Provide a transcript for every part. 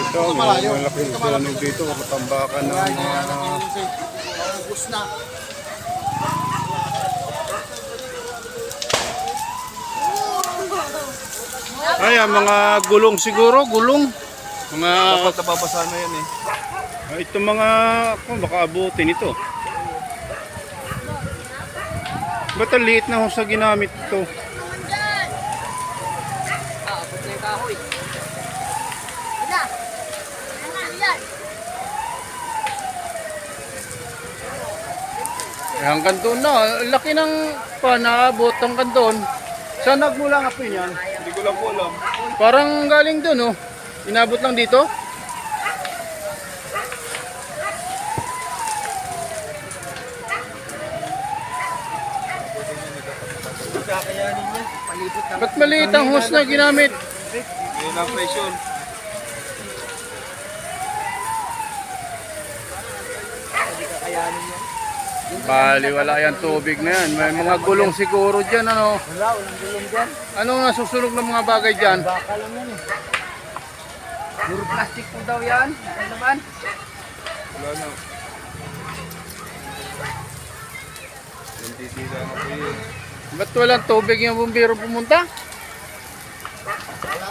Ito, malaking sunog dito. Tambakan ng Ubus na. Ayan, mga gulong siguro, gulong. Mga Dapat nababasa na yan eh. ito mga baka abutin ito. Ba't ang liit na ho sa ginamit ito? Abot na yung kahoy. Hanggang doon na, laki ng panaabot hanggang doon. Saan nagmula nga po yan? Hindi ko lang po alam. Parang galing doon, oh. Inabot lang dito? Kakayanin niya. Palibot na. Ba't maliit ang hose na ginamit? Yun ang pressure. Kakayanin niya. Bali, wala yan tubig na yan. May mga gulong siguro dyan, ano. Wala, walang gulong dyan. Anong nasusunog ng mga bagay dyan? Baka lang yan eh. Puro plastic po daw yan. Ano naman? Wala na. Nanditira na po yun. Ba't walang tubig yung bumbiro pumunta? Wala.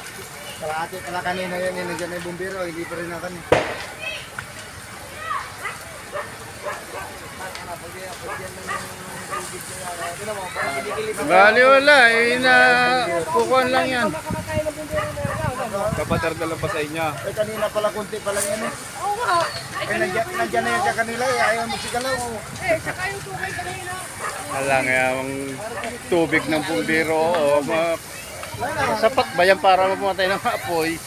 Kalahati pala kanina yan. Nandiyan na yung bumbiro. Hindi pa rin na kami. Bali, wala. Kukuhan lang yan. Dapat lang pa sa inyo. Eh kanina pala kunti pa lang yan eh. Oo nga. Eh nandiyan na yan ka kanila eh. Ayaw magsigalaw. Wala nga yung tubig ng bumbiro. O, sapat ba yan para mapumatay ng apoy?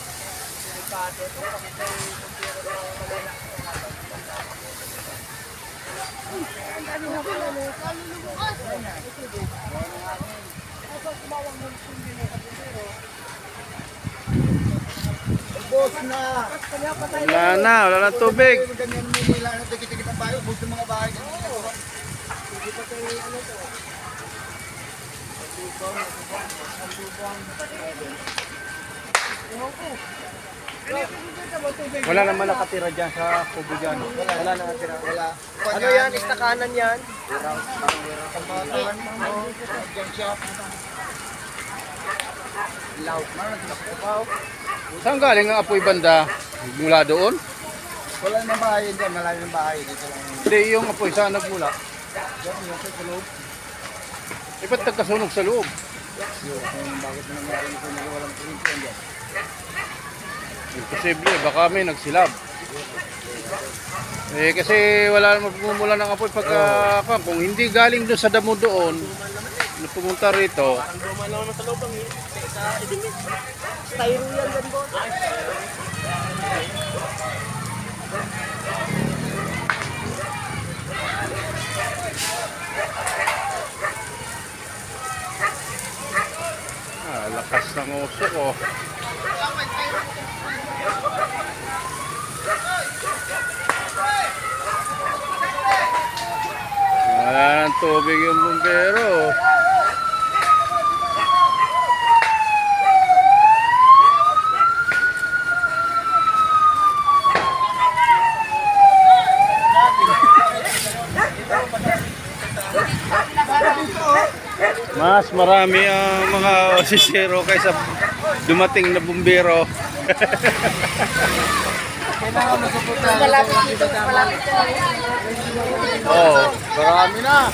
Ubus na. Wala na tubig. Ganyan mo nila. Tikit-tikit ang bahay. Ubus ng mga bahay. Wala naman nakatira dyan sa kubo dyan. Wala na natira. Wala. Ano yan? Istakanan yan? Kampatan. Diyan siya. Loud. Saan galing ang apoy banda? Mula doon? Wala na bahay dyan. Malalim ng bahay. Dito lang. Hindi, yung apoy saan nagmula? Diyan yung sa loob. Eh, ba't nagkasunog sa loob? Bakit na nangyari nito na walang kurintiyan dyan? Imposible, baka may nagsilab. Eh, kasi wala naman pumumula ng apoy pagka kung hindi galing doon sa damo doon, na pumunta rito. Ang dumalaw na sa loob ang sa edimit. Styro yan din po. Lakas ng uso ko. Wala ng tubig yung bumbero. Mas marami ang mga osisero kaysa dumating na bumbero. Malapit dito. Malapit dito. Oh, marami na.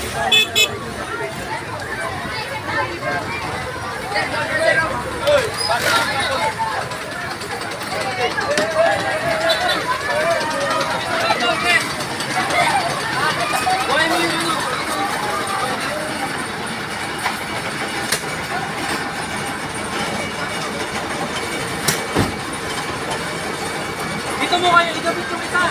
Dito mo kayo. Ikabit yung isa.